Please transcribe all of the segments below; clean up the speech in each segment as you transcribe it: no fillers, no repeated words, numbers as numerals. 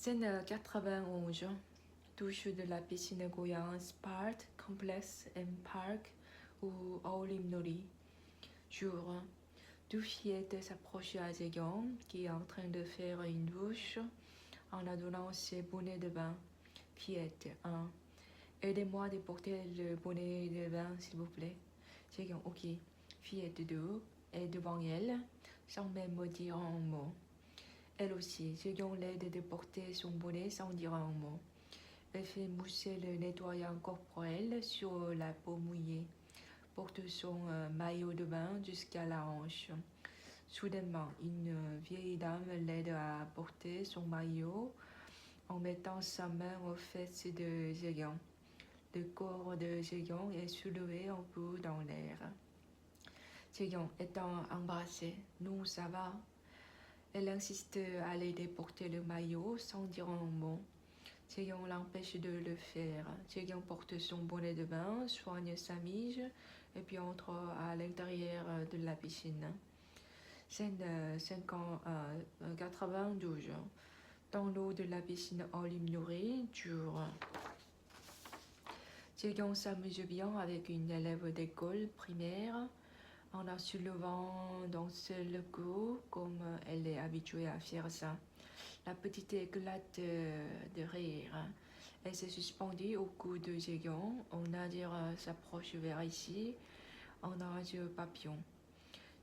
Scène 91. Douche de la piscine Goyang Sport Complex and Park ou Olimnori. Jour. Deux fillettes s'approchent à Zhegang qui est en train de faire une douche en adonnant ses bonnets de bain. Fillette 1. Aidez-moi à porter le bonnet de bain s'il vous plaît. Zhegang ok. Fillette 2 est devant elle sans même dire un mot. Elle aussi, Zhegang l'aide de porter son bonnet sans dire un mot. Elle fait mousser le nettoyant corporel sur la peau mouillée, porte son maillot de bain jusqu'à la hanche. Soudainement, une vieille dame l'aide à porter son maillot en mettant sa main aux fesses de Zhegang. Le corps de Zhegang est soulevé un peu dans l'air. Zhegang étant embrassé, non, ça va. Elle insiste à l'aider porter le maillot sans dire un mot. Zhegang l'empêche de le faire. Zhegang porte son bonnet de bain, soigne sa mige et puis entre à l'intérieur de la piscine. Scène 92. Dans l'eau de la piscine Olimnori, dur. Zhegang s'amuse bien avec une élève d'école primaire en la soulevant d'un seul coup comme elle est habituée à faire ça. La petite éclate de rire. Elle s'est suspendue au cou de Zhegang. Nadir s'approche vers ici en nage papillon.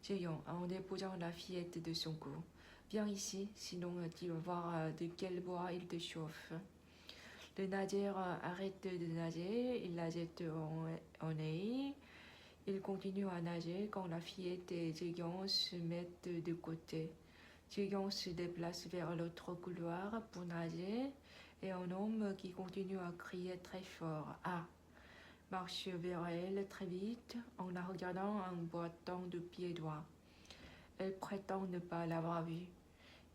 Zhegang en déposant la fillette de son cou. Viens ici, sinon tu vas voir de quel bois il te chauffe. Le nageur arrête de nager, il la jette en air. Il continue à nager quand la fillette et Zhegang se mettent de côté. Zhegang se déplace vers l'autre couloir pour nager et un homme qui continue à crier très fort « Ah !» marche vers elle très vite en la regardant en boitant de pieds et doigts. Elle prétend ne pas l'avoir vu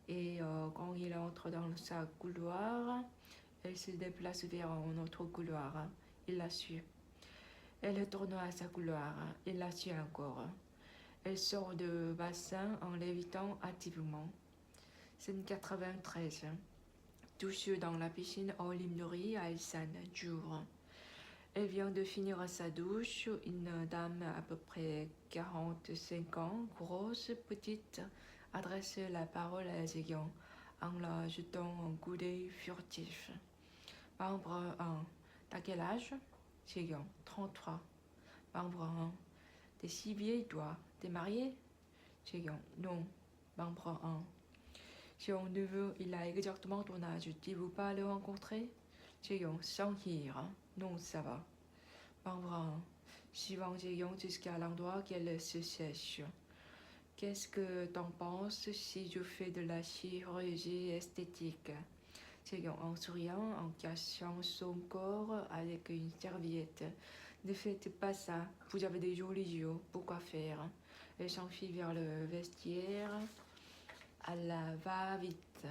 et quand il entre dans sa couloir, elle se déplace vers un autre couloir. Il la suit. Elle tourne à sa couloir. Il la suit encore. Elle sort du bassin en lévitant activement. Scène 93. Douche dans la piscine Olimnori à Elsan, jour. Elle vient de finir sa douche. Une dame à peu près 45 ans, grosse, petite, adresse la parole à Zhegang en la jetant un coup d'œil furtif. Membre 1. T'as quel âge? Zhegang, 33. Membre 1. T'es si vieille, toi. T'es mariée? Zhegang, non. Membre 1. Si on neveu, il a exactement ton âge. Tu veux pas le rencontrer? Zhegang, sans rire. Non, ça va. Membre 1. Suivant Zhegang jusqu'à l'endroit qu'elle se sèche. Qu'est-ce que t'en penses si je fais de la chirurgie esthétique? Zhegang en souriant, en cachant son corps avec une serviette. Ne faites pas ça, vous avez des jolis yeux, pourquoi faire? Elle s'enfuit vers le vestiaire à la va-vite.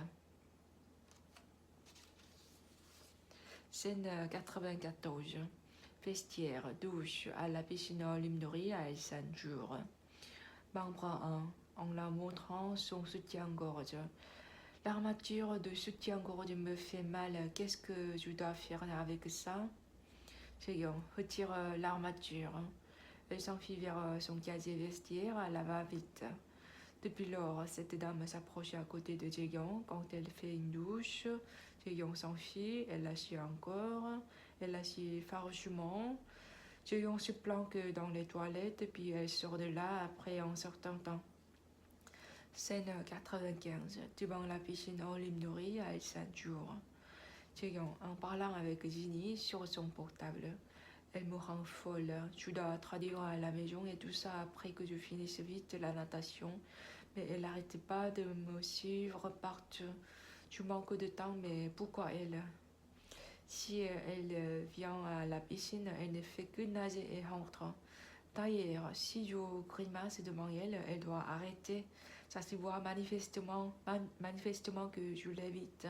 Scène 94. Vestiaire, douche à la piscine Olimnori à Elsan, jour. Membre 1, en la montrant son soutien-gorge. L'armature de soutien-gorge me fait mal, qu'est-ce que je dois faire avec ça? Zhegang retire l'armature. Elle s'enfuit vers son casier vestiaire à la va-vite. Depuis lors, cette dame s'approche à côté de Zhegang quand elle fait une douche. Zhegang s'enfuit, elle la suit encore, elle la suit farouchement. Zhegang se planque dans les toilettes, puis elle sort de là après un certain temps. Scène 95. Devant la piscine Olimnori à Elsan, jour. Zhegang en parlant avec Ginny sur son portable. Elle me rend folle. Je dois traduire à la maison et tout ça après que je finisse vite la natation. Mais elle n'arrête pas de me suivre partout. Je manque de temps, mais pourquoi elle? Si elle vient à la piscine, elle ne fait que nager et rentre. D'ailleurs, si je grimace devant elle, elle doit arrêter. Ça se voit manifestement que je l'évite.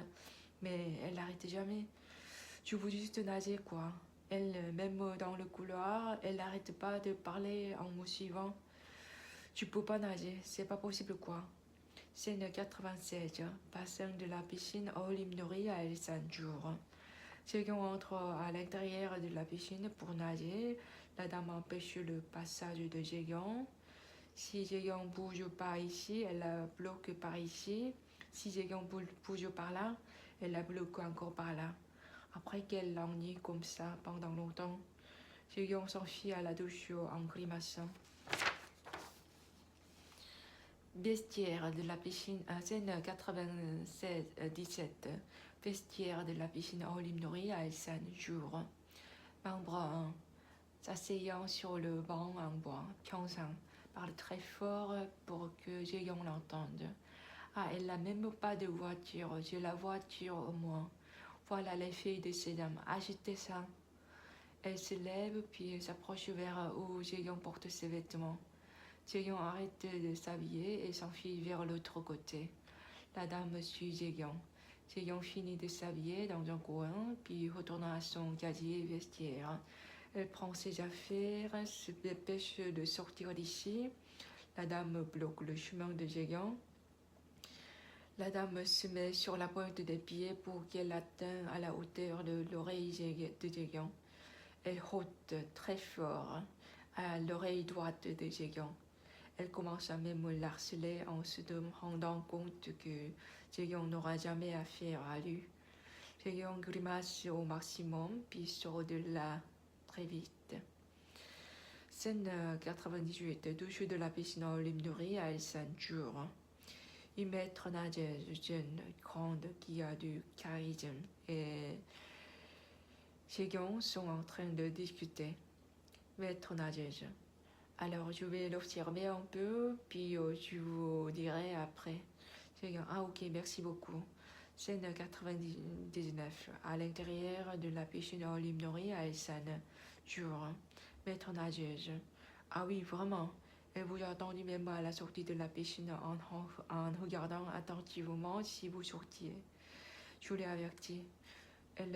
Mais elle n'arrête jamais. Je veux juste nager, quoi. Elle, même dans le couloir, elle n'arrête pas de parler en me suivant. Tu peux pas nager, c'est pas possible, quoi. Scène 96. Bassin de la piscine au Limnori à El Sanjour. Jae-kyung entre à l'intérieur de la piscine pour nager. La dame empêche le passage de Jae-kyung. Si Jae-kyung bouge pas ici, elle la bloque par ici. Si Jae-kyung bouge par là, elle la bloque encore par là. Après qu'elle l'ennuie comme ça pendant longtemps, Jae-kyung s'enfuit à la douche en grimaçant. Vestiaire de la piscine, scène 96-17. Vestiaire de la piscine au Limnori à Elsan, jour. Membre 1. S'asseyant sur le banc en bois, Pyongyang parle très fort pour que Jae-kyung l'entende. Ah, elle n'a même pas de voiture, j'ai la voiture au moins. Voilà les filles de ces dames, achetez ça. Elle se lève puis s'approche vers où Jae-kyung porte ses vêtements. Jae-kyung arrête de s'habiller et s'enfuit vers l'autre côté. La dame suit Jae-kyung. Jae-kyung finit de s'habiller dans un coin, puis retourne à son casier vestiaire. Elle prend ses affaires, se dépêche de sortir d'ici. La dame bloque le chemin de Jae-kyung. La dame se met sur la pointe des pieds pour qu'elle atteigne à la hauteur de l'oreille de Jae-kyung. Elle rôde très fort à l'oreille droite de Jae-kyung. Elle commence à même l'harceler en se rendant compte que Jae-kyung n'aura jamais affaire à lui. Jae-kyung grimace au maximum, puis sort de là très vite. Scène 98, douche de la piscine au Limnori à El Sanjour. Une maître nageuse jeune, grande, qui a du charisme et Jae-kyung sont en train de discuter. Maître nageuse. Alors je vais l'observer un peu, puis je vous dirai après. Ah ok, merci beaucoup. Scène 99. À l'intérieur de la piscine au Limnori à Elsan. Jour. Maître nageuse. Ah oui, vraiment. Elle vous a attendu même à la sortie de la piscine en regardant attentivement si vous sortiez. Je l'ai averti. Elle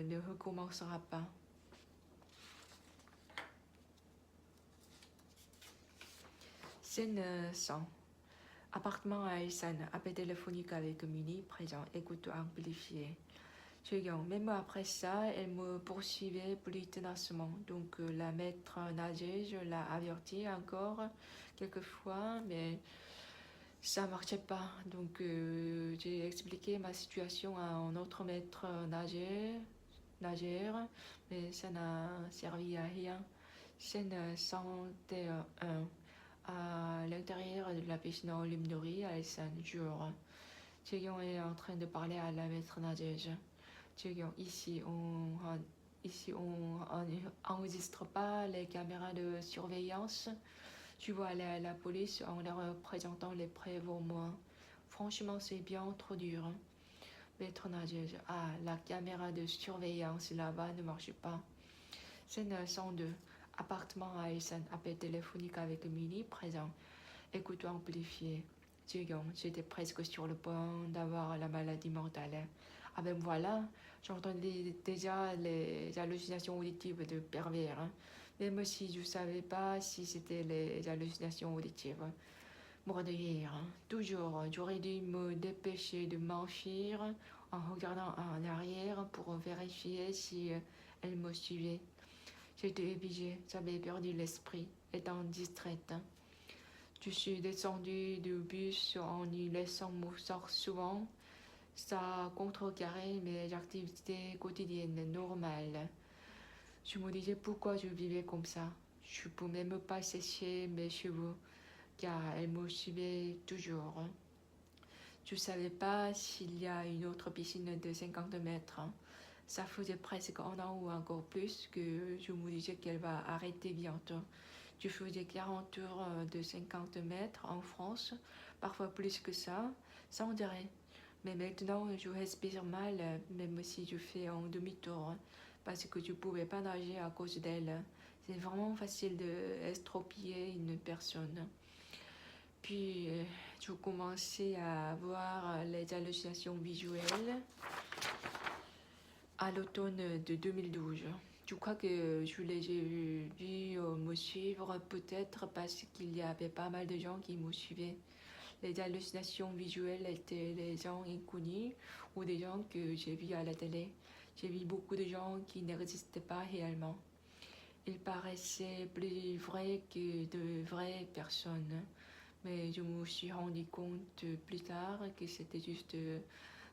ne recommencera pas. Scène 100. Appartement à Elsan, appel téléphonique avec Mini, présent, écoute amplifiée. Jae-kyung, même après ça, elle me poursuivait plus ténacement. Donc la maître nageuse l'a averti encore quelques fois, mais ça marchait pas. Donc j'ai expliqué ma situation à un autre maître nageur, mais ça n'a servi à rien. Scène 101. À l'intérieur de la piscine au Limnori à Elsan, jour. Jae-kyung est en train de parler à la maître nageuse. Jae-kyung, ici on enregistre pas les caméras de surveillance. Tu vas aller à la police en leur présentant les preuves au moins. Franchement, c'est bien trop dur. Maître nageuse, ah, la caméra de surveillance là-bas ne marche pas. Scène 102. Appartement à Elsan, appel téléphonique avec Mini, présent. Écoute amplifié. Jae-kyung, j'étais presque sur le point d'avoir la maladie mentale. Ah ben voilà, j'entendais déjà les hallucinations auditives de pervers. Même si je ne savais pas si c'était les hallucinations auditives. Mort de rire. Toujours, j'aurais dû me dépêcher de m'enfuir en regardant en arrière pour vérifier si elle me suivait. J'étais obligée, j'avais perdu l'esprit, étant distraite. Je suis descendue du bus en y laissant mon sort souvent. Ça a contrecarré mes activités quotidiennes normales. Je me disais pourquoi je vivais comme ça. Je ne pouvais même pas sécher mes cheveux, car elles me suivaient toujours. Je ne savais pas s'il y a une autre piscine de 50 mètres. Ça faisait presque un an ou encore plus que je me disais qu'elle va arrêter bientôt. Je faisais 40 heures de 50 mètres en France, parfois plus que ça dirait. Mais maintenant, je respire mal, même si je fais un demi-tour, parce que je ne pouvais pas nager à cause d'elle. C'est vraiment facile d'estropier une personne. Puis, je commençais à avoir les hallucinations visuelles à l'automne de 2012. Je crois que je les ai vus me suivre peut-être parce qu'il y avait pas mal de gens qui me suivaient. Les hallucinations visuelles étaient des gens inconnus ou des gens que j'ai vus à la télé. J'ai vu beaucoup de gens qui n'existaient pas réellement. Ils paraissaient plus vrais que de vraies personnes. Mais je me suis rendu compte plus tard que c'était juste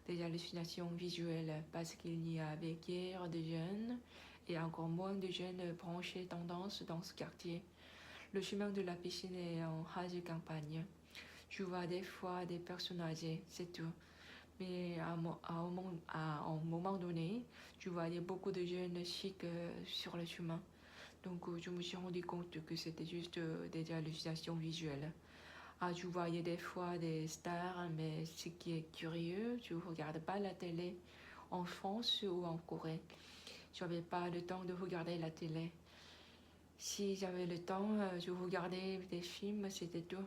des hallucinations visuelles parce qu'il n'y avait guère de jeunes et encore moins de jeunes branchés tendance dans ce quartier. Le chemin de la piscine est en rase campagne. Je vois des fois des personnes âgées, c'est tout. Mais à un moment donné, je voyais beaucoup de jeunes chics sur le chemin. Donc je me suis rendu compte que c'était juste des hallucinations visuelles. Ah, je voyais des fois des stars, mais ce qui est curieux, je ne regarde pas la télé en France ou en Corée. Je n'avais pas le temps de regarder la télé. Si j'avais le temps, je regardais des films, c'était tout.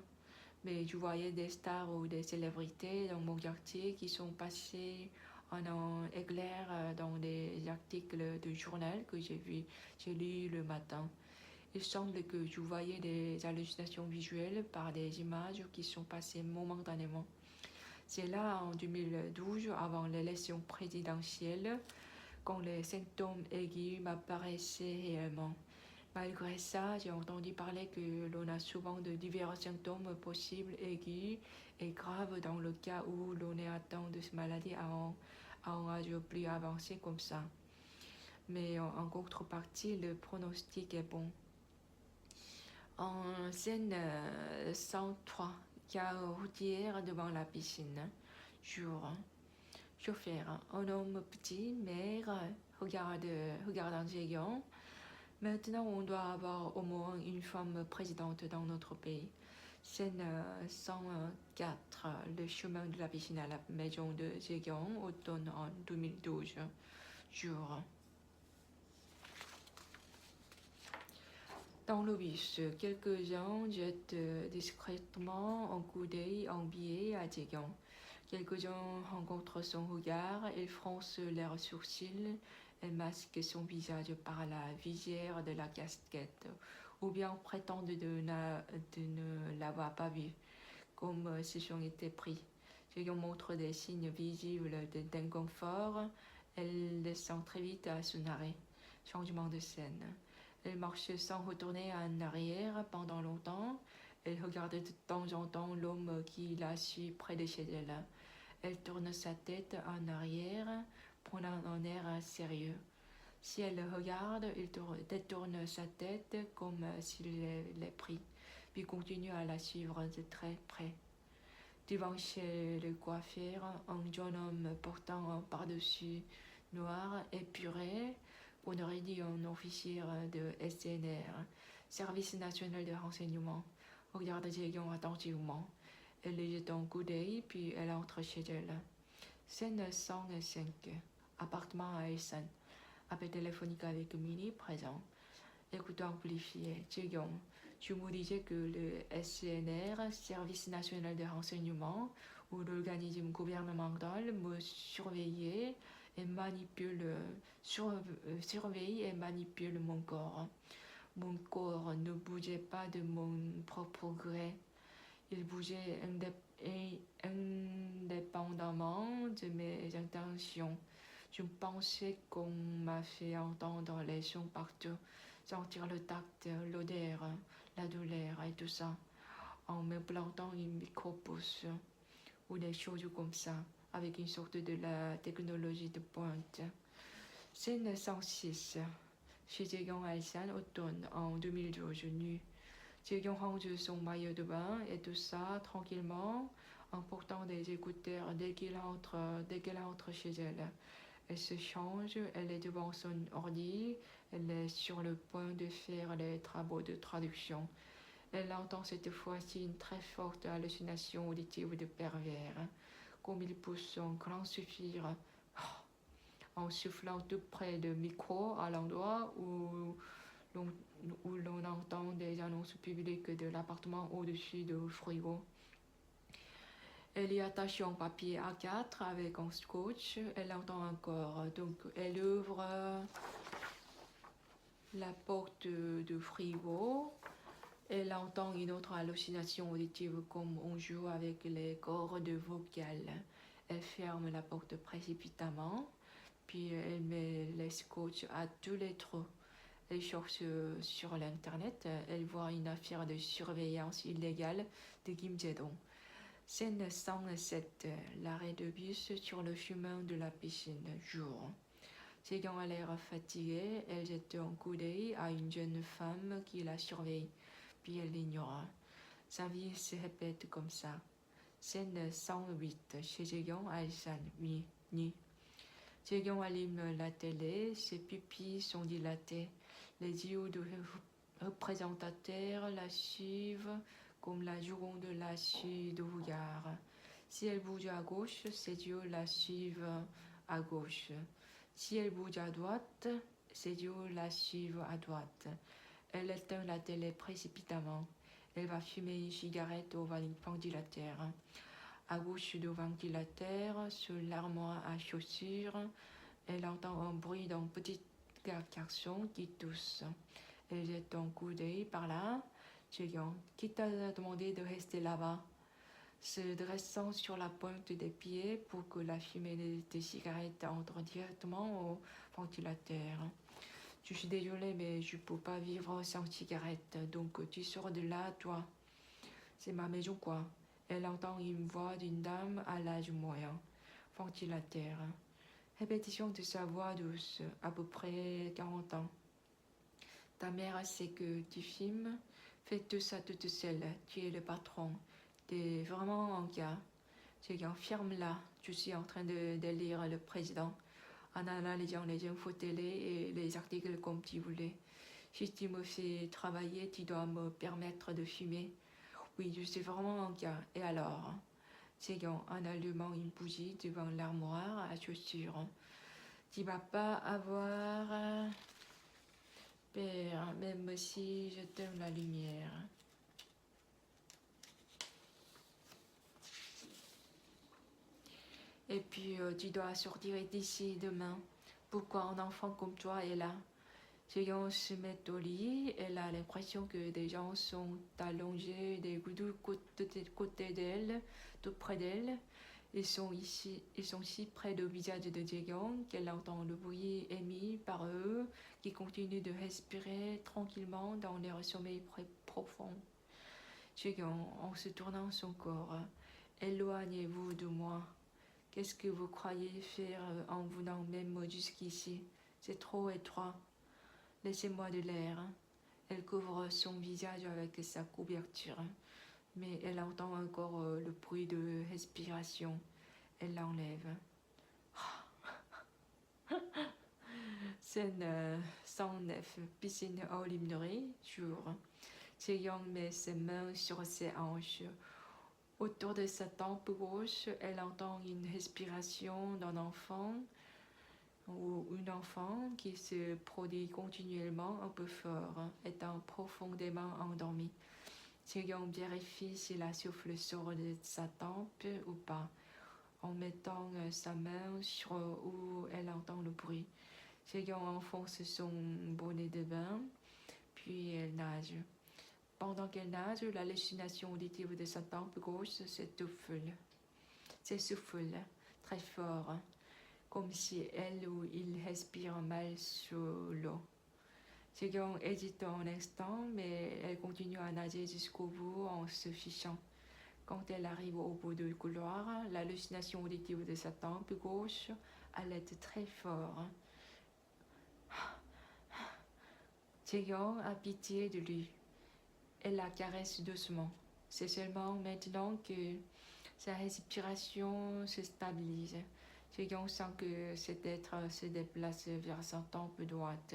Mais je voyais des stars ou des célébrités dans mon quartier qui sont passés en un éclair dans des articles de journal que j'ai lu le matin. Il semble que je voyais des hallucinations visuelles par des images qui sont passées momentanément. C'est là, en 2012, avant l'élection présidentielle, quand les symptômes aigus m'apparaissaient réellement. Malgré ça, j'ai entendu parler que l'on a souvent de divers symptômes possibles aigus et graves dans le cas où l'on est atteint de cette maladie à un âge plus avancé comme ça. Mais en contrepartie, le pronostic est bon. En scène 103, gare routière devant la piscine. Jour. Chauffeur, un homme petit, maigre, regarde un géant. Maintenant, on doit avoir au moins une femme présidente dans notre pays. Scène 104, le chemin de la piscine à la maison de Zhejiang, automne en 2012. Jour. Dans le bus, quelques-uns jettent discrètement un coup d'œil envié à Zhejiang. Quelques-uns rencontrent son regard, ils froncent leurs sourcils, elle masque son visage par la visière de la casquette, ou bien prétendent de ne l'avoir pas vu, comme si j'en étais pris. Zhejiang montre des signes visibles d'inconfort, elle descend très vite à son arrêt. Changement de scène. Elle marche sans retourner en arrière pendant longtemps. Elle regarde de temps en temps l'homme qui la suit près de chez elle. Elle tourne sa tête en arrière, prenant un air sérieux. Si elle le regarde, il détourne sa tête comme s'il l'ait pris, puis continue à la suivre de très près. Devant chez le coiffeur, un jeune homme portant un pardessus noir épuré, on aurait dit un officier de SNR, Service national de renseignement, regarde Zhejiang attentivement. Elle lui jette un coup d'œil, puis elle entre chez elle. Scène 105, appartement à Essen, appel téléphonique avec Mini présent. Écouteur amplifié, Zhejiang. Je me disais que le SNR, Service national de renseignement, ou l'organisme gouvernemental me surveillait et surveille et manipule mon corps. Mon corps ne bougeait pas de mon propre gré. Il bougeait indépendamment de mes intentions. Je pensais qu'on m'a fait entendre les sons partout, sentir le tact, l'odeur, la douleur et tout ça, en me plantant une micro-pouce ou des choses comme ça, avec une sorte de la technologie de pointe. Scène 106, chez Zhejiang Alsan, automne, en 2012, nu. Zhejiang range son maillot de bain et tout ça tranquillement, en portant des écouteurs dès qu'elle entre chez elle. Elle se change, elle est devant son ordi, elle est sur le point de faire les travaux de traduction. Elle entend cette fois-ci une très forte hallucination auditive de pervers, comme il pousse un grand soupir en soufflant tout près du micro à l'endroit où l'on entend des annonces publiques de l'appartement au-dessus du frigo. Elle y attache un papier A4 avec un scotch. Elle entend encore. Donc, elle ouvre la porte du frigo. Elle entend une autre hallucination auditive comme on joue avec les cordes vocales. Elle ferme la porte précipitamment, puis elle met les scotch à tous les trous. Elle cherche sur l'internet, elle voit une affaire de surveillance illégale de Kim Jae-dong. Scène 107, l'arrêt de bus sur le chemin de la piscine, jour. Jae-young a l'air fatiguée, elle jette un coup d'œil à une jeune femme qui la surveille, puis elle l'ignore. Sa vie se répète comme ça. Scène 108, chez Jae-young à Ilsan, nuit. Jae-young allume la télé, ses pupilles sont dilatées. Les yeux du représentateur la suivent comme la Joconde la suit du regard. Si elle bouge à gauche, ses yeux la suivent à gauche. Si elle bouge à droite, ses yeux la suivent à droite. Elle éteint la télé précipitamment. Elle va fumer une cigarette au ventilateur. À gauche du ventilateur, sur l'armoire à chaussures, elle entend un bruit d'un petit garçon qui tousse. Elle jette un coup d'œil par là. Jae-young, qui t'a demandé de rester là-bas? Se dressant sur la pointe des pieds pour que la fumée des cigarettes entre directement au ventilateur. Je suis désolée, mais je ne peux pas vivre sans cigarette, donc tu sors de là, toi. C'est ma maison, quoi. Elle entend une voix d'une dame à l'âge moyen. Ventilateur. Répétition de sa voix douce, à peu près 40 ans. Ta mère sait que tu filmes. Fais tout ça toute seule. Tu es le patron. T'es vraiment un gars. Tu ferme-la. Je suis en train de lire le président en analysant les infos télé et les articles comme tu voulais. Si tu me fais travailler, tu dois me permettre de fumer. Oui, je suis vraiment un gars. Et alors? Jae-young en allumant une bougie devant l'armoire à chaussures. Tu vas pas avoir peur, même si je t'aime la lumière. Et puis tu dois sortir d'ici demain. Pourquoi un enfant comme toi est là? Jae-young se met au lit. Elle a l'impression que des gens sont allongés des de côté d'elle, tout près d'elle. Ils sont si près du visage de Jae-young qu'elle entend le bruit émis par eux qui continuent de respirer tranquillement dans leur sommeil profond. Jae-young, en se tournant son corps, éloignez-vous de moi. Qu'est-ce que vous croyez faire en venant même jusqu'ici? C'est trop étroit. Laissez-moi de l'air. Elle couvre son visage avec sa couverture, mais elle entend encore le bruit de respiration. Elle l'enlève. Scène 109, piscine au Limnerie, jour. Jae-young met ses mains sur ses hanches. Autour de sa tempe gauche, elle entend une respiration d'un enfant ou une enfant qui se produit continuellement un peu fort, étant profondément endormie. Jae-young vérifie si la souffle sort de sa tempe ou pas, en mettant sa main sur où elle entend le bruit. Jae-young enfonce son bonnet de bain, puis elle nage. Pendant qu'elle nage, l'hallucination auditive de sa tempe gauche s'essouffle très fort, comme si elle ou il respire mal sous l'eau. Jae-young hésite un instant, mais elle continue à nager jusqu'au bout en se fichant. Quand elle arrive au bout du couloir, l'hallucination auditive de sa tempe gauche halète très fort. Jae-young a pitié de lui. Elle la caresse doucement. C'est seulement maintenant que sa respiration se stabilise. Jae-young sent que cet être se déplace vers sa tempe droite.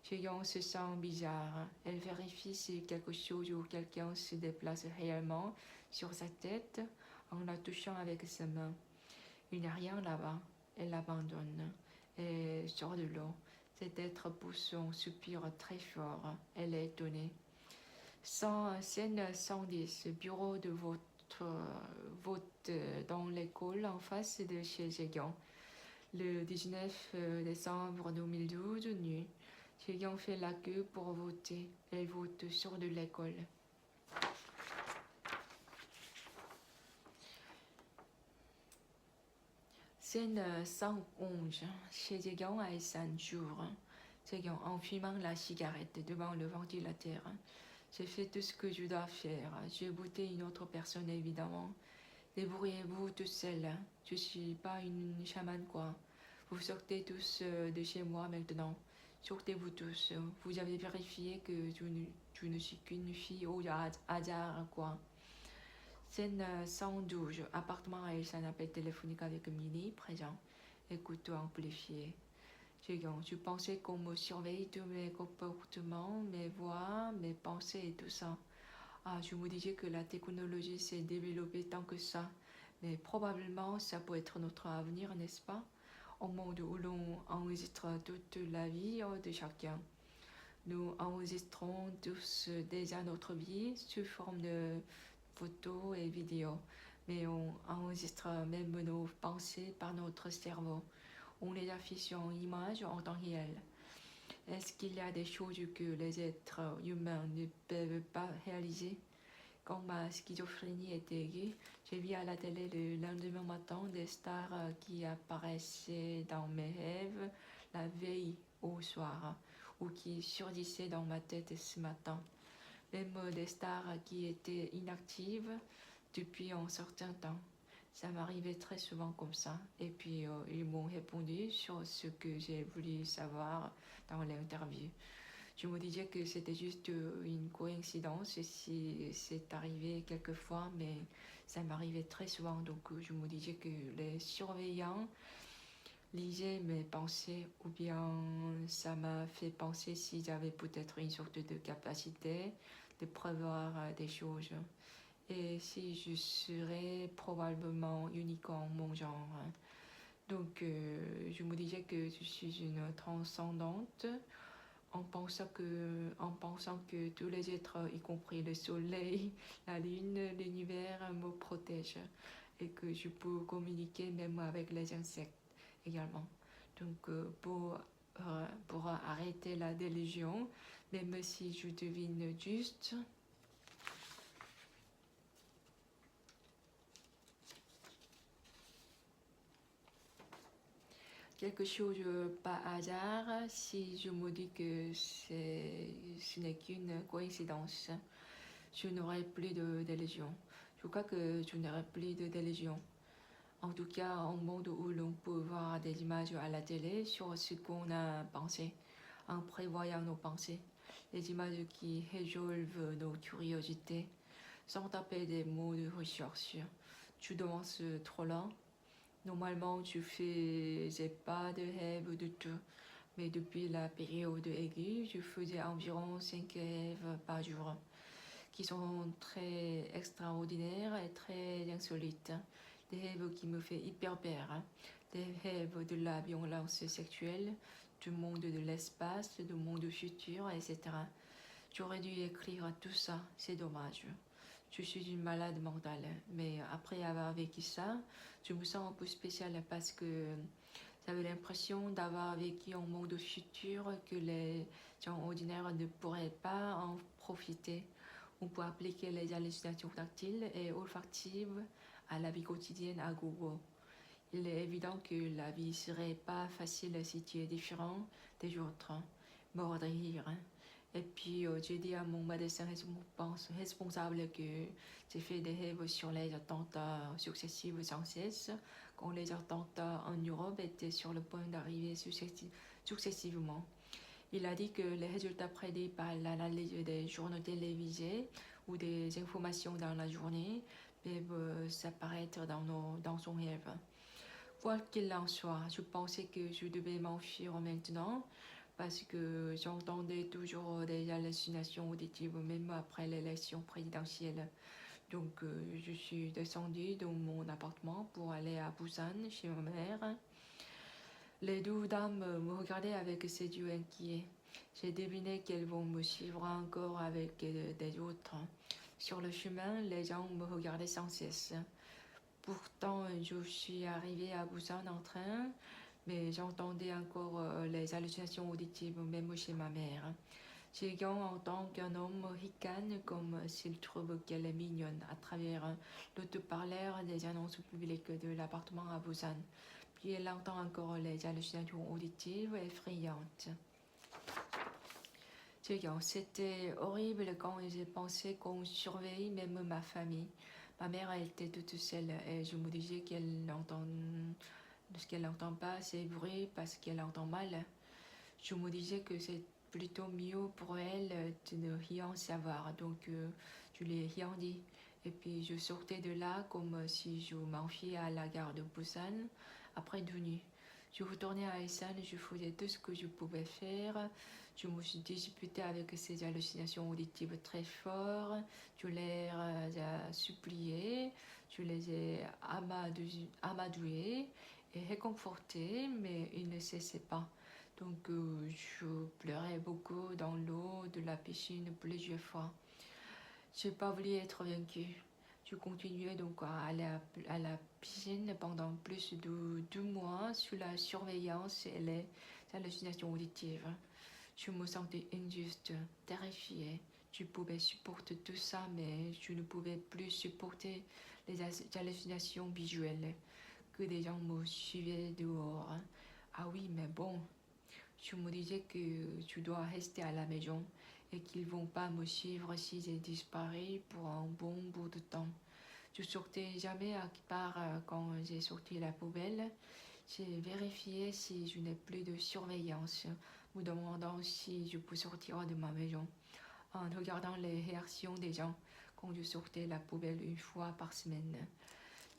Jae-young se sent bizarre. Elle vérifie si quelque chose ou quelqu'un se déplace réellement sur sa tête en la touchant avec sa main. Il n'y a rien là-bas. Elle l'abandonne et sort de l'eau. Cet être pousse un soupir très fort. Elle est étonnée. Scène 110, bureau de vote dans l'école en face de chez Jae-young. Le 19 décembre 2012, nuit. Jae-young fait la queue pour voter. Elle vote sur de l'école. Scène 111. Chez Zhegang à Sanjour. Zhegang en fumant la cigarette devant le ventilateur. J'ai fait tout ce que je dois faire. J'ai bouté une autre personne évidemment. Débrouillez-vous tout seul. Je suis pas une chamane quoi. Vous sortez tous de chez moi maintenant. Sortez-vous tous. Vous avez vérifié que je ne suis qu'une fille au hasard quoi. Scène 112. Appartement et un appel téléphonique avec Mini présent. Écoute amplifié. Je pensais qu'on me surveille tous mes comportements, mes voix, mes pensées et tout ça. Ah, je me disais que la technologie s'est développée tant que ça. Mais probablement ça peut être notre avenir, n'est-ce pas? Au monde où l'on enregistre toute la vie de chacun. Nous enregistrons tous déjà notre vie sous forme de photos et vidéos, mais on enregistre même nos pensées par notre cerveau. On les affiche en images en temps réel. Est-ce qu'il y a des choses que les êtres humains ne peuvent pas réaliser? Quand ma schizophrénie était aiguë, j'ai vu à la télé le lendemain matin des stars qui apparaissaient dans mes rêves la veille au soir, ou qui surgissaient dans ma tête ce matin. Même des stars qui étaient inactives depuis un certain temps. Ça m'arrivait très souvent comme ça. Et puis ils m'ont répondu sur ce que j'ai voulu savoir dans l'interview. Je me disais que c'était juste une coïncidence et si c'est arrivé quelquefois, mais ça m'arrivait très souvent. Donc je me disais que les surveillants lisaient mes pensées ou bien ça m'a fait penser si j'avais peut-être une sorte de capacité de prévoir des choses. Et si je serais probablement unique en mon genre. Donc je me disais que je suis une transcendante en pensant que tous les êtres, y compris le soleil, la lune, l'univers, me protègent et que je peux communiquer même avec les insectes également. Donc pour arrêter la délusion, même si je devine juste, quelque chose par hasard, si je me dis que ce n'est qu'une coïncidence, je n'aurai plus de délusion. Je crois que je n'aurai plus de délusion. En tout cas, un monde où l'on peut voir des images à la télé sur ce qu'on a pensé, en prévoyant nos pensées. Les images qui résolvent nos curiosités, sans taper des mots de recherche. Tu devances trop lent. Normalement, tu faisais pas de rêves du tout. Mais depuis la période aiguë, je faisais environ 5 rêves par jour, qui sont très extraordinaires et très insolites. Des rêves qui me font hyper peur. Des rêves de la violence sexuelle, du monde de l'espace, du monde futur, etc. J'aurais dû écrire tout ça, c'est dommage. Je suis une malade mentale, mais après avoir vécu ça, je me sens un peu spéciale parce que j'avais l'impression d'avoir vécu un monde futur que les gens ordinaires ne pourraient pas en profiter. On peut appliquer les hallucinations tactiles et olfactives à la vie quotidienne à gogo. Il est évident que la vie serait pas facile si tu es différent des autres. Mort de rire. Et puis j'ai dit à mon médecin responsable que j'ai fait des rêves sur les attentats successifs sans cesse, quand les attentats en Europe étaient sur le point d'arriver successivement. Il a dit que les résultats prédits par l'analyse des journaux télévisés ou des informations dans la journée peuvent s'apparaître dans son rêve. Quoi qu'il en soit, je pensais que je devais m'enfuir maintenant parce que j'entendais toujours des hallucinations auditives même après l'élection présidentielle. Donc je suis descendue de mon appartement pour aller à Busan chez ma mère. Les deux dames me regardaient avec ses yeux inquiets. J'ai deviné qu'elles vont me suivre encore avec des autres. Sur le chemin, les gens me regardaient sans cesse. Pourtant, je suis arrivée à Busan en train, mais j'entendais encore les hallucinations auditives, même chez ma mère. Zhegang entend qu'un homme ricane comme s'il trouve qu'elle est mignonne à travers l'auto-parleur des annonces publiques de l'appartement à Busan. puis elle entend encore les hallucinations auditives effrayantes. C'était horrible quand j'ai pensé qu'on surveille même ma famille. Ma mère, elle était toute seule et je me disais qu'elle n'entend pas ces bruits parce qu'elle entend mal. Je me disais que c'est plutôt mieux pour elle de ne rien savoir, donc je lui ai rien dit. Et puis je sortais de là comme si je m'enfiais à la gare de Busan après 2 nuits. Je retournais à Isan, je faisais tout ce que je pouvais faire. Je me suis disputée avec ces hallucinations auditives très fortes. Je les ai suppliées, je les ai amadouées et réconfortées, mais ils ne cessaient pas. Donc je pleurais beaucoup dans l'eau de la piscine plusieurs fois. Je n'ai pas voulu être vaincue. Je continuais donc à aller à la piscine pendant plus de 2 mois sous la surveillance et les hallucinations auditives. Je me sentais injuste, terrifiée. Je pouvais supporter tout ça, mais je ne pouvais plus supporter les hallucinations visuelles, que des gens me suivaient dehors. Ah oui, mais bon, je me disais que je dois rester à la maison et qu'ils vont pas me suivre si j'ai disparu pour un bon bout de temps. Je sortais jamais à part quand j'ai sorti la poubelle. J'ai vérifié si je n'ai plus de surveillance, me demandant si je peux sortir de ma maison, en regardant les réactions des gens quand je sortais la poubelle 1 fois par semaine.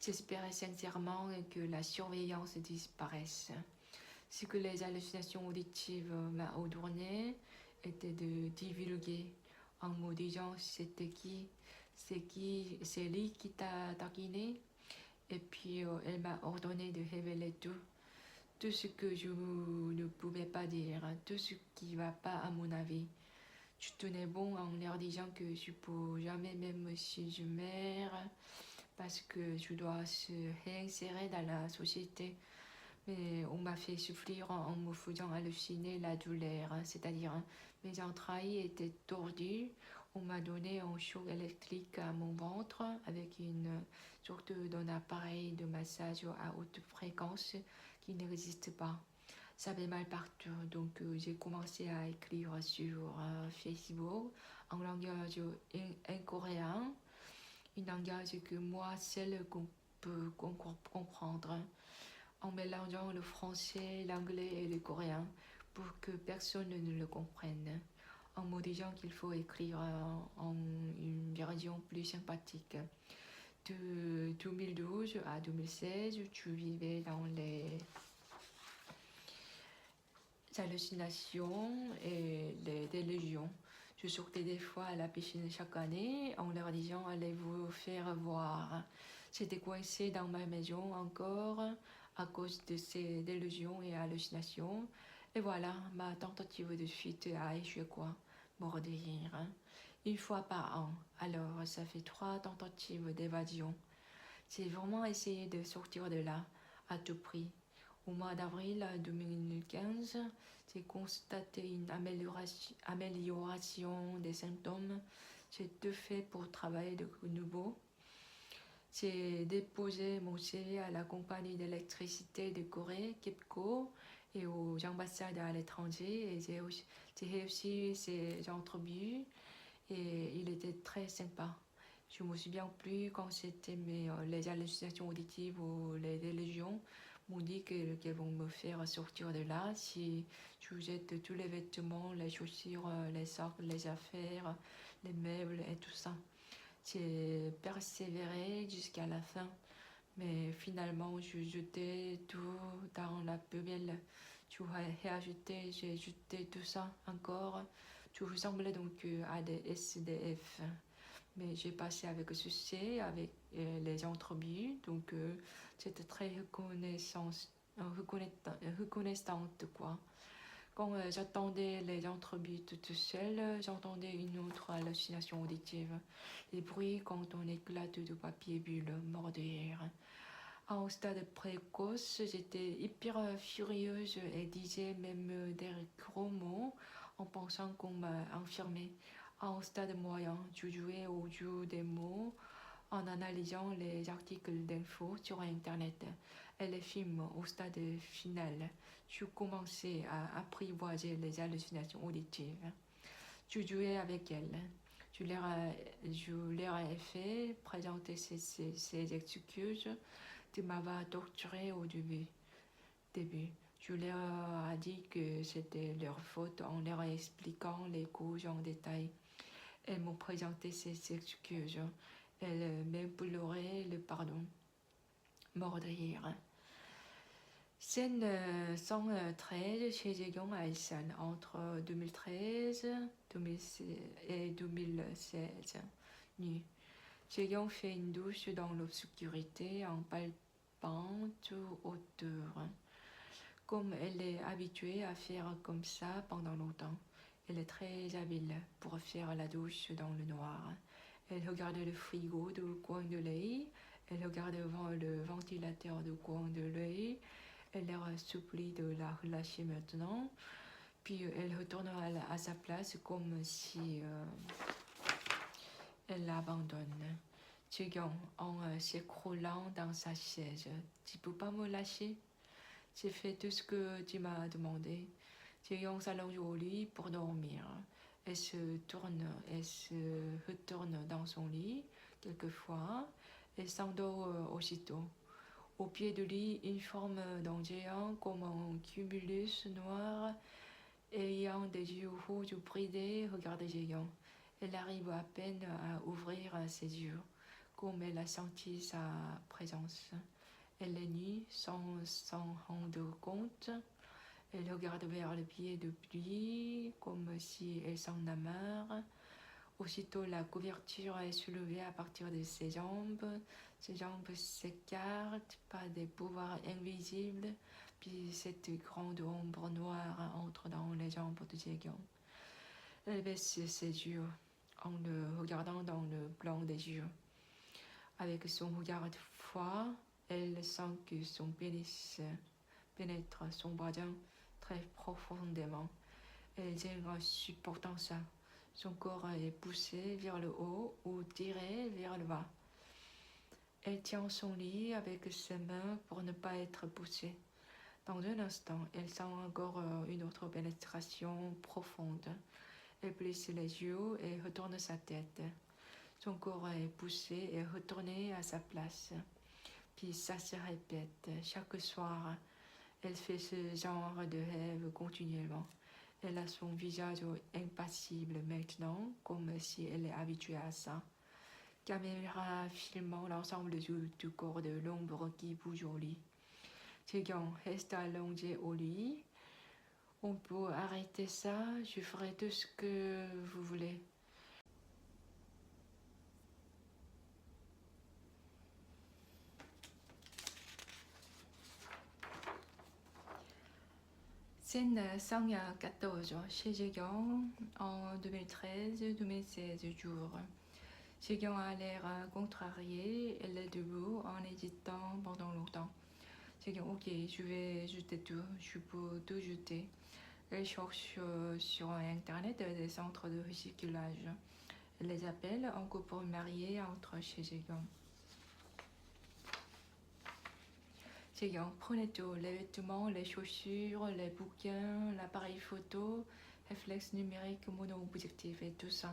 J'espérais sincèrement que la surveillance disparaisse. Ce que les hallucinations auditives m'a ordonné était de divulguer en me disant c'est lui qui t'a taquiné. Et puis elle m'a ordonné de révéler tout ce que je ne pouvais pas dire, tout ce qui va pas à mon avis. Je tenais bon en leur disant que je peux jamais, même si je meurs, parce que je dois se réinsérer dans la société. Mais on m'a fait souffrir en me faisant halluciner la douleur, c'est-à-dire mes entrailles étaient tordues. On m'a donné un choc électrique à mon ventre avec une sorte d'un appareil de massage à haute fréquence qui ne résiste pas. Ça avait mal partout, donc j'ai commencé à écrire sur Facebook en langage coréen, un langage que moi seule peut comprendre, en mélangeant le français, l'anglais et le coréen pour que personne ne le comprenne, en me disant qu'il faut écrire en une version plus sympathique. De 2012 à 2016, tu vivais dans les hallucinations et les délusions. Je sortais des fois à la piscine chaque année en leur disant allez vous faire voir. J'étais coincée dans ma maison encore à cause de ces délusions et hallucinations. Et voilà, ma tentative de fuite a échoué quoi, mort de rire. 1 fois par an, alors ça fait 3 tentatives d'évasion. J'ai vraiment essayé de sortir de là à tout prix. Au mois d'avril 2015, j'ai constaté une amélioration des symptômes. J'ai tout fait pour travailler de nouveau. J'ai déposé mon CV à la compagnie d'électricité de Corée, KEPCO, et aux ambassades à l'étranger. Et j'ai réussi ces entrevues et il était très sympa. Je me souviens plus quand c'était les hallucinations auditives ou les délusions m'ont dit qu'elles vont me faire sortir de là si je jette tous les vêtements, les chaussures, les sacs, les affaires, les meubles et tout ça. J'ai persévéré jusqu'à la fin, mais finalement je jetais tout dans la poubelle. J'ai jeté tout ça encore. Je ressemblais donc à des SDF. Mais j'ai passé avec succès, avec les entrevues, donc j'étais très reconnaissante, quoi. Quand j'attendais les entrevues toute seule, j'entendais une autre hallucination auditive. Les bruits quand on éclate de papier bulle, mort de rire. À un stade précoce, j'étais hyper furieuse et disais même des gros mots en pensant qu'on m'a enfermée. À un stade moyen, je jouais au jeu des mots En analysant les articles d'infos sur Internet et les films au stade final, je commençais à apprivoiser les hallucinations auditives. Je jouais avec elles. Je leur ai fait présenter ces excuses de m'avoir torturé au début. Je leur ai dit que c'était leur faute en leur expliquant les causes en détail. Elles m'ont présenté ces excuses. Elles m'imploraient le pardon. Mort de rire. Scène 113 chez Jeong Ailsan entre 2013 et 2016. Nu. Jeong fait une douche dans l'obscurité en palpant tout autour. Comme elle est habituée à faire comme ça pendant longtemps, elle est très habile pour faire la douche dans le noir. Elle regarde le frigo du coin de l'œil, elle regarde le ventilateur du coin de l'œil, elle leur supplie de la relâcher maintenant, puis elle retourne à sa place comme si elle l'abandonne. Jeong, en s'écroulant dans sa chaise, tu peux pas me lâcher? J'ai fait tout ce que tu m'as demandé. Jeong s'allonge au lit pour dormir. Elle se retourne dans son lit quelquefois et s'endort aussitôt. Au pied du lit, une forme d'un géant comme un cumulus noir ayant des yeux rouges bridés regarde Jeong. Elle arrive à peine à ouvrir ses yeux, comme elle a senti sa présence. Elle est nue sans s'en rendre compte. Elle regarde vers le pied de pluie comme si elle s'en a marre. Aussitôt, la couverture est soulevée à partir de ses jambes. Ses jambes s'écartent par des pouvoirs invisibles. Puis cette grande ombre noire entre dans les jambes de Jeong. Elle baisse ses yeux en le regardant dans le blanc des yeux. Avec son regard froid, elle sent que son pénis pénètre son vagin très profondément. Elle gêne en supportant ça. Son corps est poussé vers le haut ou tiré vers le bas. Elle tient son lit avec ses mains pour ne pas être poussée. Dans un instant, elle sent encore une autre pénétration profonde. Elle plisse les yeux et retourne sa tête. Son corps est poussé et retourné à sa place. Puis ça se répète chaque soir. Elle fait ce genre de rêve continuellement. Elle a son visage impassible maintenant, comme si elle est habituée à ça. Caméra filmant l'ensemble du corps de l'ombre qui bouge au lit. Jeong reste allongé au lit. On peut arrêter ça, je ferai tout ce que vous voulez. Scène 114 chez Jeong en 2013-2016 jours. Jeong a l'air contrarié, elle est debout en hésitant pendant longtemps. Jeong, ok, je vais jeter tout, je peux tout jeter. Elle cherche sur internet des centres de recyclage. Elle les appelle en couple marié entre chez Jeong. Jeong, prenez tout, les vêtements, les chaussures, les bouquins, l'appareil photo, réflexe numérique, mono-objectif et tout ça.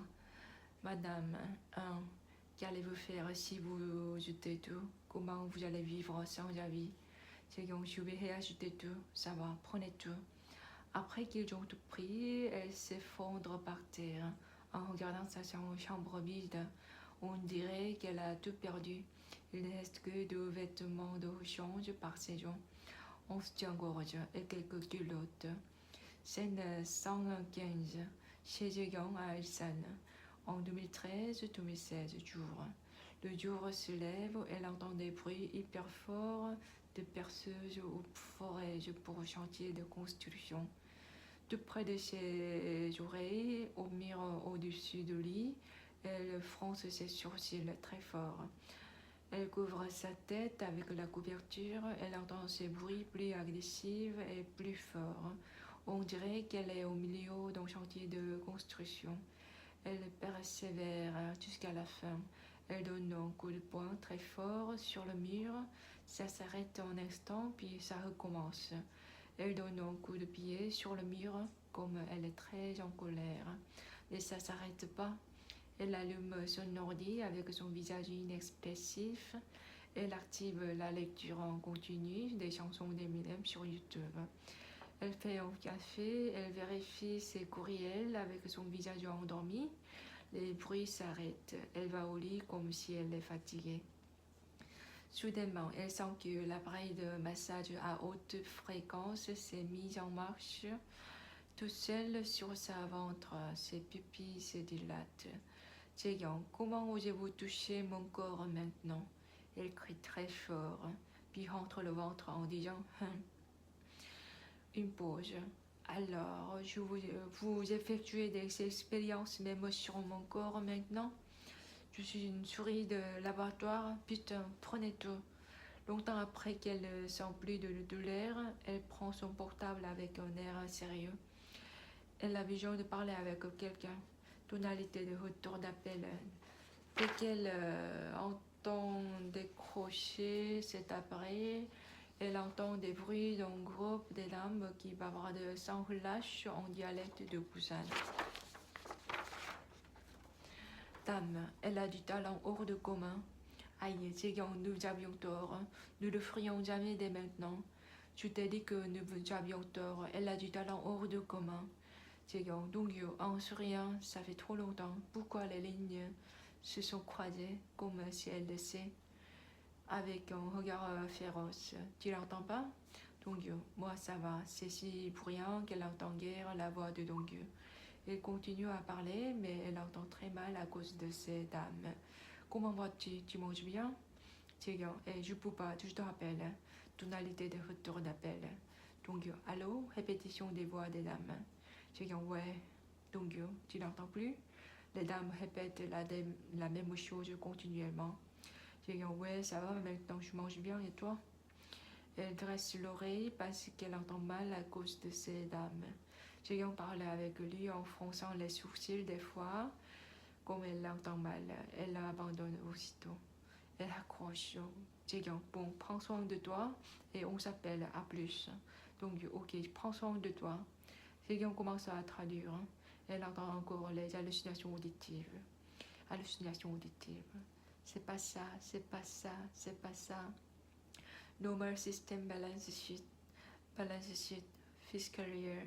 Madame, qu'allez-vous faire si vous jetez tout? Comment vous allez vivre sans avis? Jeong, je vais réajouter tout, ça va, prenez tout. Après qu'ils ont tout pris, elle s'effondre par terre en regardant sa chambre vide. On dirait qu'elle a tout perdu. Il ne reste que deux vêtements de rechange par saison, 11 soutien-gorge et quelques culottes. Scène 115 chez Jeong à Ulsan en 2013-2016 jours. Le jour se lève, elle entend des bruits hyper forts de perceuses ou forage pour chantier de construction. Tout près de ses oreilles, au mur au-dessus du lit, elle fronce ses sourcils très fort. Elle couvre sa tête avec la couverture, elle entend ces bruits plus agressifs et plus forts. On dirait qu'elle est au milieu d'un chantier de construction. Elle persévère jusqu'à la fin. Elle donne un coup de poing très fort sur le mur. Ça s'arrête un instant, puis ça recommence. Elle donne un coup de pied sur le mur, comme elle est très en colère. Mais ça s'arrête pas. Elle allume son ordi avec son visage inexpressif. Elle active la lecture en continu des chansons d'Eminem sur YouTube. Elle fait un café, elle vérifie ses courriels avec son visage endormi. Les bruits s'arrêtent. Elle va au lit comme si elle est fatiguée. Soudainement, elle sent que l'appareil de massage à haute fréquence s'est mis en marche. Tout seul sur sa ventre, ses pupilles se dilatent. Jae-young, comment osez-vous toucher mon corps maintenant? Elle crie très fort, puis rentre le ventre en disant Une pause. Alors, vous effectuez des expériences même sur mon corps maintenant? Je suis une souris de laboratoire, putain, prenez tout. Longtemps après qu'elle sent plus de douleur, elle prend son portable avec un air sérieux. Elle a besoin de parler avec quelqu'un. Tonalité de retour d'appel. Dès qu'elle entend décrocher cet appareil, elle entend des bruits d'un groupe de dames qui bavardent sans relâche en dialecte de Busan. Dame, elle a du talent hors de commun. Aïe, Jae-young, nous avions tort. Nous le ferions jamais dès maintenant. Je t'ai dit que nous avions tort. Elle a du talent hors de commun. Jae-young, Dong-gyu, en souriant, ça fait trop longtemps. Pourquoi les lignes se sont croisées comme si elle le sait, avec un regard féroce. Tu l'entends pas? Dong-gyu, moi ça va. C'est si bruyant qu'elle entend guère la voix de Dong-gyu. Elle continue à parler, mais elle entend très mal à cause de ces dames. Comment vas-tu? Tu manges bien? Jae-young, je peux pas, je te rappelle. Tonalité de retour d'appel. Dong-gyu, allô? Répétition des voix des dames. Jae-young, ouais. Dong-gyu, tu n'entends plus? Les dames répètent la même chose continuellement. Jae-young, ouais, ça va, maintenant je mange bien, et toi? Elle dresse l'oreille parce qu'elle entend mal à cause de ces dames. Jae-young parle avec lui en fronçant les sourcils des fois. Comme elle l'entend mal, elle abandonne aussitôt. Elle accroche. Jae-young, bon, prends soin de toi et on s'appelle, à plus. Donc, ok, prends soin de toi. Jae-young commence à traduire. Elle entend encore les hallucinations auditives. Hallucinations auditives. C'est pas ça, c'est pas ça, c'est pas ça. Normal system balance sheet. Balance sheet. Fiscal year.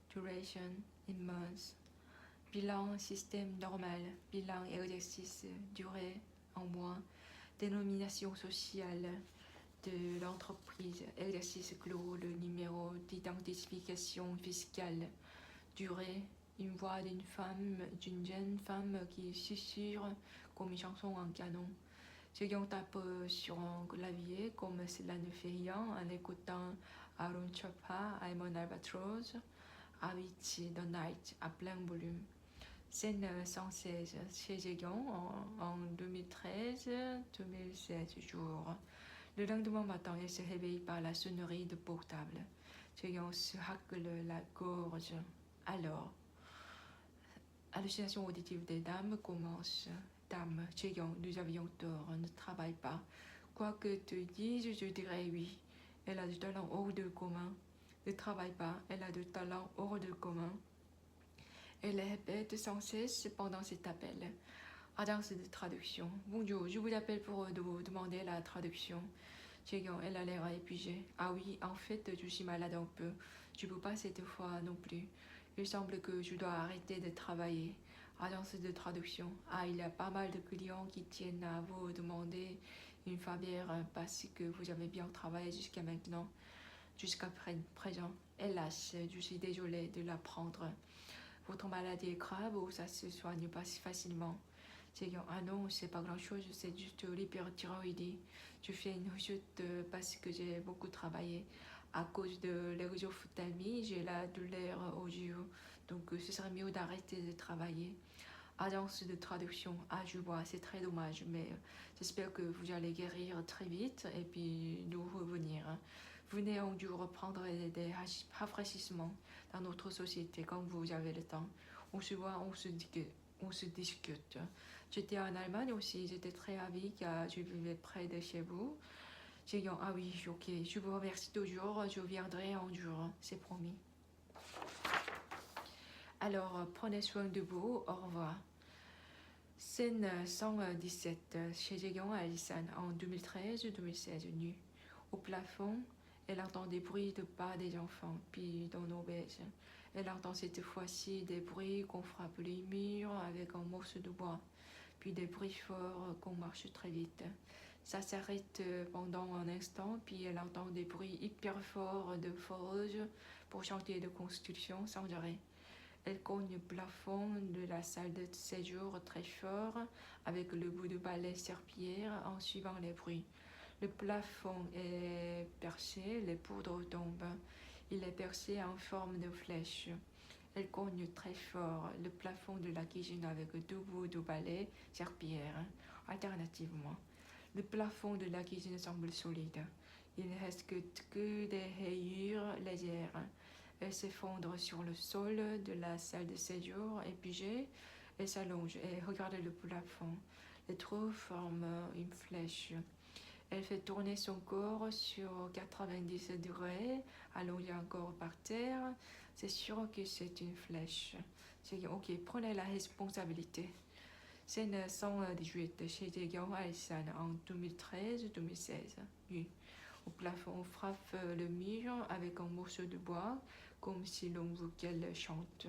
Duration in months. Bilan système normal. Bilan exercice durée en mois. Dénomination sociale de l'entreprise. Exercice clos. Le numéro d'identification fiscale. Durée. Une voix d'une jeune femme qui susurre comme une chanson en canon. Jae-young tape sur un clavier comme cela ne fait rien en écoutant Aaron Chopra, I'm on Albatross, Avicii, The Night à plein volume. Scène 116 chez Jae-young en 2013-2016 jours. Le lendemain matin, elle se réveille par la sonnerie de portable. Jae-young se racle la gorge. Alors, hallucination auditive des dames commence. Dame, Jae-young, nous avions tort, ne travaille pas. Quoi que te dise, je dirais oui. Elle a du talent hors de commun. Ne travaille pas, elle a du talent hors de commun. Elle répète sans cesse pendant cet appel. Agence de traduction. Bonjour, je vous appelle pour vous demander la traduction. Jae-young, elle a l'air épuisée. Ah oui, en fait, je suis malade un peu. Je ne peux pas cette fois non plus. Il semble que je dois arrêter de travailler. Agence de traduction. Ah, il y a pas mal de clients qui tiennent à vous demander une faveur parce que vous avez bien travaillé jusqu'à maintenant, jusqu'à présent. Hélas, je suis désolée de l'apprendre. Votre maladie est grave ou ça se soigne pas si facilement? Ah non, c'est pas grand chose, c'est juste l'hyperthyroïdie. Je fais une rechute parce que j'ai beaucoup travaillé. À cause de l'exophthalmie, j'ai la douleur aux yeux. Donc ce serait mieux d'arrêter de travailler. Agence de traduction, ah je vois, c'est très dommage, mais j'espère que vous allez guérir très vite et puis nous revenir. Venez un jour reprendre des rafraîchissements dans notre société quand vous avez le temps. On se voit, on se dit que on se discute. J'étais en Allemagne aussi, j'étais très ravie car je vivais près de chez vous. J'ai dit, ah oui, ok, je vous remercie toujours, je viendrai un jour, c'est promis. Alors, prenez soin de vous, au revoir. Scène 117, chez Jegan à Alisan, en 2013-2016, nu. Au plafond, elle entend des bruits de pas des enfants, puis dans nos baises. Elle entend cette fois-ci des bruits qu'on frappe les murs avec un morceau de bois, puis des bruits forts qu'on marche très vite. Ça s'arrête pendant un instant, puis elle entend des bruits hyper forts de foreuses pour chantier de construction sans arrêt. Elle cogne le plafond de la salle de séjour très fort avec le bout de balai serpillière en suivant les bruits. Le plafond est percé, les poudres tombent. Il est percé en forme de flèche. Elle cogne très fort le plafond de la cuisine avec deux bouts de balai serpillière. Alternativement, le plafond de la cuisine semble solide. Il ne reste que des rayures légères. Elle s'effondre sur le sol de la salle de séjour épuisée. Elle s'allonge et regarde le plafond. Les trous forment une flèche. Elle fait tourner son corps sur 90 degrés, allongée encore par terre. C'est sûr que c'est une flèche. C'est ok, prenez la responsabilité. Scène 118 chez Jegan Alsan en 2013-2016. Nu. Au plafond, on frappe le mur avec un morceau de bois, comme si l'on veut qu'elle chante.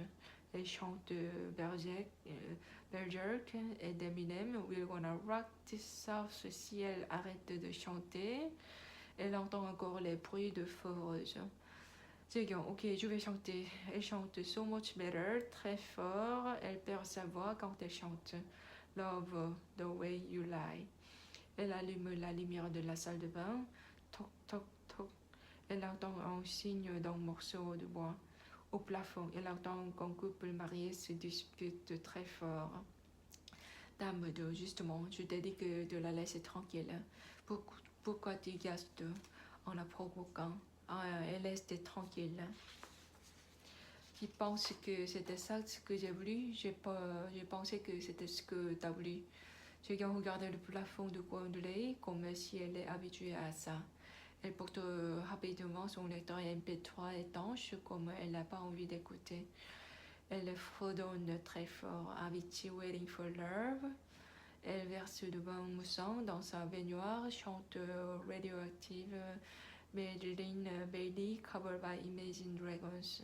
Elle chante Berserk et d'Eminem, We're Gonna Rock This House. Si elle arrête de chanter, elle entend encore les bruits de foreuse. Jegan, ok, je vais chanter. Elle chante So Much Better, très fort. Elle perd sa voix quand elle chante Love the Way You Lie. Elle allume la lumière de la salle de bain. Toc, toc, toc. Elle entend un signe d'un morceau de bois. Au plafond, elle entend qu'un couple marié se dispute très fort. Dame de, justement, je t'ai dit que de la laisser tranquille. Pourquoi tu gastes en la provoquant? Elle reste tranquille. Tu penses que c'était ça ce que j'ai voulu? J'ai pensé que c'était ce que tu as voulu. J'ai regardé le plafond du coin de l'œil comme si elle est habituée à ça. Elle porte rapidement son lecteur MP3 étanche comme elle n'a pas envie d'écouter. Elle fredonne très fort Avicii Waiting for Love. Elle verse du bain moussant dans sa baignoire, chante Radioactive Madeline Bailey covered by Imagine Dragons.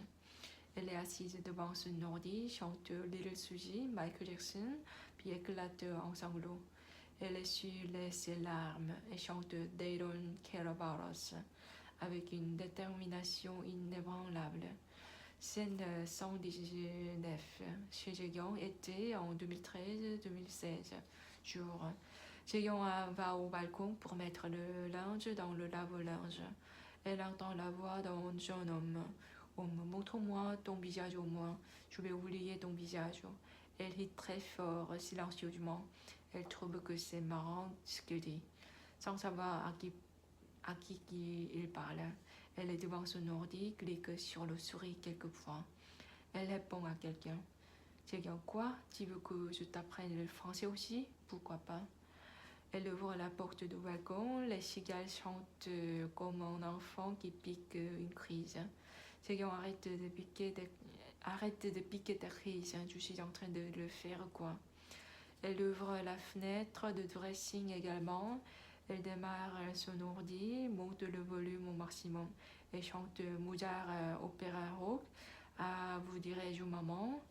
Elle est assise devant son ordi, chante Little Susie, Michael Jackson, puis éclate en sanglots. Elle essuie ses larmes et chante They Don't Care About Us avec une détermination inébranlable. Scène 119 chez Jegan, été en 2013-2016. Jour. Jegan va au balcon pour mettre le linge dans le lave-linge. Elle entend la voix d'un jeune homme. Montre-moi ton visage au moins. Je vais oublier ton visage. Elle rit très fort, silencieusement. Elle trouve que c'est marrant ce qu'elle dit, sans savoir à qui il parle. Elle est devant son ordi, clique sur le souris quelquefois. Elle répond à quelqu'un. Quelqu'un quoi? Tu veux que je t'apprenne le français aussi? Pourquoi pas? Elle ouvre la porte du balcon. Les cigales chantent comme un enfant qui pique une crise. Quelqu'un arrête de piquer ta crise. Je suis en train de le faire quoi? Elle ouvre la fenêtre de dressing également. Elle démarre son ordi, monte le volume au maximum et chante Mozart opéra rock. Ah, vous dirais-je maman.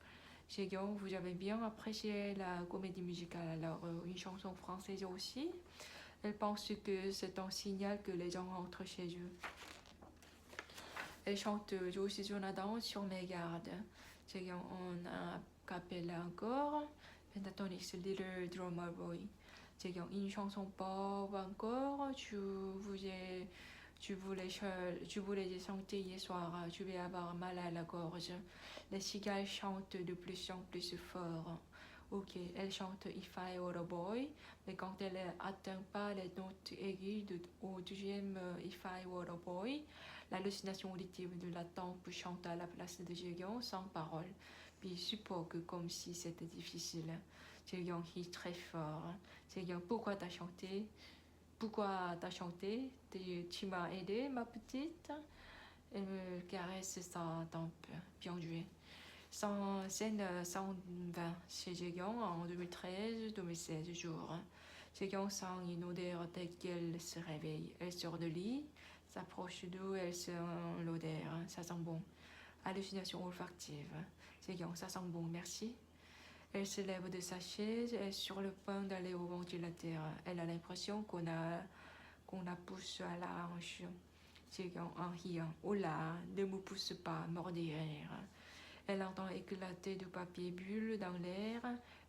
Jegan, vous avez bien apprécié la comédie musicale, alors une chanson française aussi. Elle pense que c'est un signal que les gens rentrent chez eux. Elle chante Josie Jonathan sur mes gardes. Jegan, on a cappella encore. Pentatonix, Little Drummer Boy. Jegan, une chanson pop encore. Tu voulais chanter hier soir. Tu vais avoir mal à la gorge. Les cigales chantent de plus en plus fort. Ok, elle chante If I Were a Boy, mais quand elle n'atteint pas les notes aiguës au deuxième If I Were a Boy, l'hallucination auditive de la tempe chante à la place de Jegan sans parole. puis il supporte comme si c'était difficile. Jae-young rit très fort. Jae-young, pourquoi t'as chanté? Pourquoi t'as chanté? Tu m'as aidé, ma petite? Elle me caresse sa tempe. Bien joué. Scène 120 chez Jae-young en 2013-2016 jours. Jae-young sent une odeur dès qu'elle se réveille. Elle sort de lit, s'approche d'eau, elle sent l'odeur. Ça sent bon. Hallucination olfactive. Jae-young, ça sent bon, merci. Elle se lève de sa chaise, elle est sur le point d'aller au ventilateur. Elle a l'impression qu'on la pousse à la hanche. Jae-young en riant. Oh là, ne me pousse pas, mort de rire. Elle entend éclater du papier bulle dans l'air.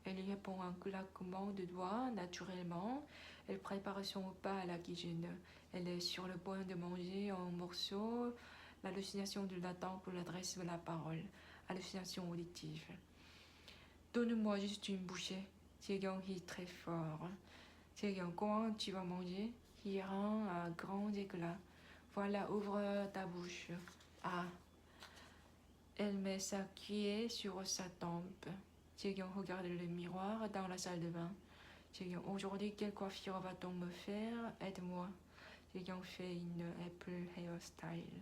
Elle y répond en claquement de doigts, naturellement. Elle prépare son repas à la cuisine. Elle est sur le point de manger un morceau. L'hallucination de la tempe l'adresse la parole. Hallucination auditive. Donne-moi juste une bouchée. Jae-young rit très fort. Jae-young, comment tu vas manger? Riant à grands éclats. Voilà, ouvre ta bouche. Ah. Elle met sa cuillère sur sa tempe. Jae-young regarde le miroir dans la salle de bain. Jae-young, aujourd'hui, quelle coiffure va-t-on me faire? Aide-moi. Jae-young fait une Apple hairstyle.